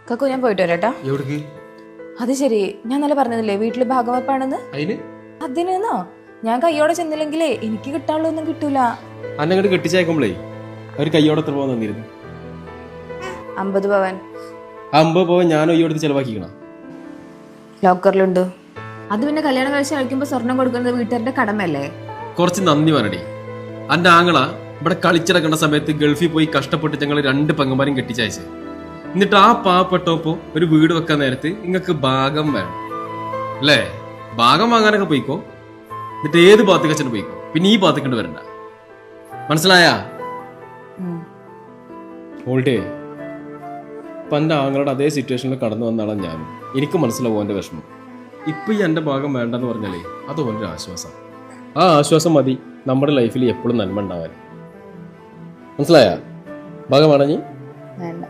കക്കു ഞാൻ പോയിട്ട് വരാട്ടാ. അത് ശരി, ഞാൻ നല്ല പറഞ്ഞതില്ലേ വീട്ടില് ഭാഗവപ്പാണെന്ന്. അതിനെന്നോ ഞാൻ കയ്യോടെ ചെന്നില്ലെങ്കിലേ എനിക്ക് കിട്ടാനുള്ള ഒന്നും കിട്ടൂല. അന്നങ്ങോട്ട് കെട്ടിച്ചേക്കുമ്പോഴേ അവര് കയ്യോടെ എത്ര പോകാൻ തന്നിരുന്നു? 50 പവൻ. 50 പവൻ ഞാൻ ഒയ്യോടുത്ത് ചെലവാക്കിക്കണം. ലോക്കറിലുണ്ട്. അത് പിന്നെ കല്യാണം കഴിച്ച് കഴിക്കുമ്പോ സ്വർണം കൊടുക്കുന്നത് വീട്ടുകാരുടെ കടമല്ലേ? കുറച്ച് നന്ദി പറയടി. അന്റെ ആങ്ങള ഇവിടെ കളിച്ചിടക്കേണ്ട സമയത്ത് ഗൾഫിൽ പോയി കഷ്ടപ്പെട്ട് ഞങ്ങൾ 2 പെങ്ങന്മാരും കെട്ടിച്ചയച്ച്, എന്നിട്ട് ആ പാവപ്പെട്ടപ്പോ ഒരു വീട് വെക്കാൻ നേരത്ത് നിങ്ങൾക്ക് ഭാഗം വേണം അല്ലേ? ഭാഗം വാങ്ങാനൊക്കെ പോയിക്കോ, എന്നിട്ട് ഏത് ഭാഗത്തേക്ക് അച്ഛനും പോയിക്കോ, പിന്നെ ഈ ഭാഗത്തേക്ക് വരണ്ട. മനസ്സിലായാ? ഓൾട്ടേ ഇപ്പൊ എന്റെ ആങ്ങളുടെ അതേ സിറ്റുവേഷനിൽ കടന്നു വന്നാണ് ഞാനും. എനിക്ക് മനസ്സിലാവും എന്റെ വിഷമം. ഇപ്പൊ ഈ എന്റെ ഭാഗം വേണ്ടെന്ന് പറഞ്ഞാലേ അത് ഓനൊരു ആശ്വാസം. ആ ആശ്വാസം മതി നമ്മുടെ ലൈഫിൽ എപ്പോഴും നന്മ ഉണ്ടാവാൻ. മനസ്സിലായാ? ഭാഗം വേണമെങ്കിൽ വേണ്ട.